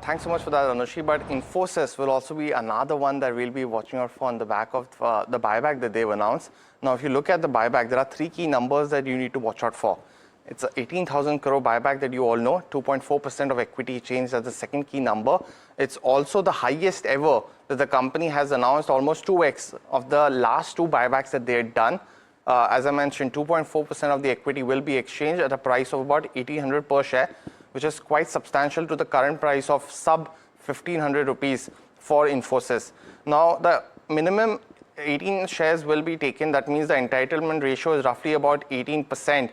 Thanks so much for that, Anushi. But Infosys will also be another one that we'll be watching out for on the back of the buyback that they've announced. Now, if you look at the buyback, there are three key numbers that you need to watch out for. It's an 18,000 crore buyback that you all know, 2.4% of equity change. That's the second key number. It's also the highest ever that the company has announced, almost 2x of the last two buybacks that they had done. As I mentioned, 2.4% of the equity will be exchanged at a price of about 1,800 per share, which is quite substantial to the current price of sub 1,500 rupees for Infosys. Now, the minimum 18 shares will be taken. That means the entitlement ratio is roughly about 18%.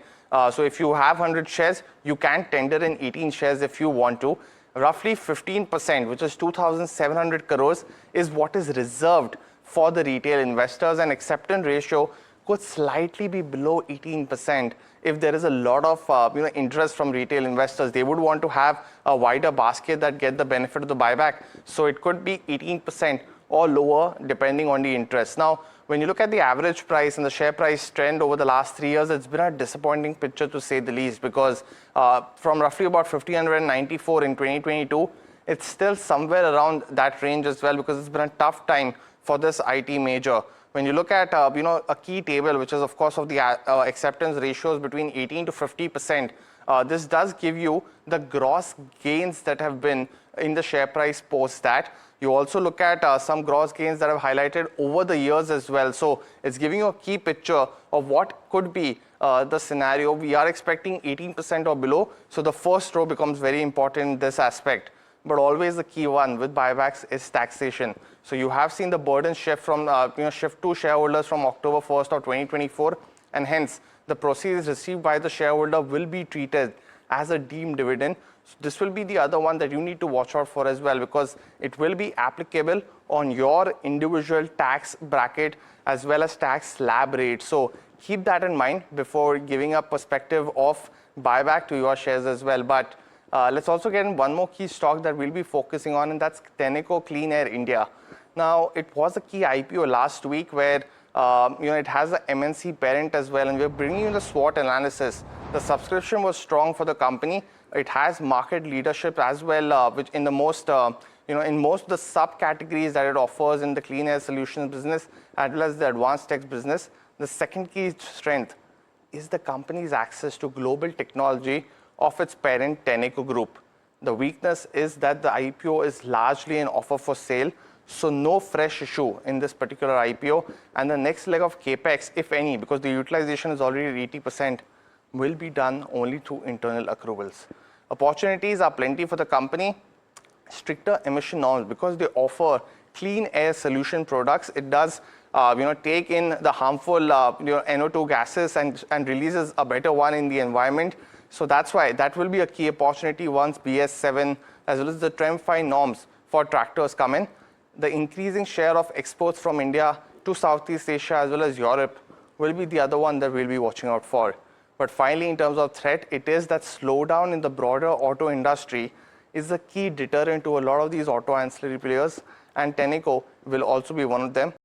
So if you have 100 shares, you can tender in 18 shares if you want to. Roughly 15%, which is 2,700 crores, is what is reserved for the retail investors, and acceptance ratio could slightly be below 18%. If there is a lot of interest from retail investors, they would want to have a wider basket that get the benefit of the buyback. So it could be 18% or lower depending on the interest. Now, when you look at the average price and the share price trend over the last 3 years, it's been a disappointing picture to say the least, because from roughly about 1,594 in 2022, it's still somewhere around that range as well, because it's been a tough time for this IT major. When you look at a key table, which is of course of the acceptance ratios between 18 to 50%, this does give you the gross gains that have been in the share price post that. You also look at some gross gains that have highlighted over the years as well. So it's giving you a key picture of what could be the scenario. We are expecting 18% or below. So the first row becomes very important in this aspect. But always the key one with buybacks is taxation. So you have seen the burden shift from shift to shareholders from October 1st of 2024, and hence the proceeds received by the shareholder will be treated as a deemed dividend. So this will be the other one that you need to watch out for as well, because it will be applicable on your individual tax bracket as well as tax slab rate. So keep that in mind before giving a perspective of buyback to your shares as well. But let's also get in one more key stock that we'll be focusing on, and that's Tenneco Clean Air India. Now, it was a key IPO last week where it has an MNC parent as well, and we're bringing you the SWOT analysis. The subscription was strong for the company. It has market leadership as well, which in the most in most of the subcategories that it offers in the clean air solutions business as well as the advanced tech business. The second key strength is the company's access to global technology of its parent Tenneco Group. The weakness is that the IPO is largely an offer for sale, so no fresh issue in this particular IPO. And the next leg of capex, if any, because the utilization is already at 80%, will be done only through internal accruals. Opportunities are plenty for the company. Stricter emission norms, because they offer clean air solution products. It does take in the harmful NO2 gases and releases a better one in the environment. So that's why that will be a key opportunity once BS7 as well as the TREM 5 norms for tractors come in. The increasing share of exports from India to Southeast Asia as well as Europe will be the other one that we'll be watching out for. But finally, in terms of threat, it is that slowdown in the broader auto industry is the key deterrent to a lot of these auto ancillary players, and Tenneco will also be one of them.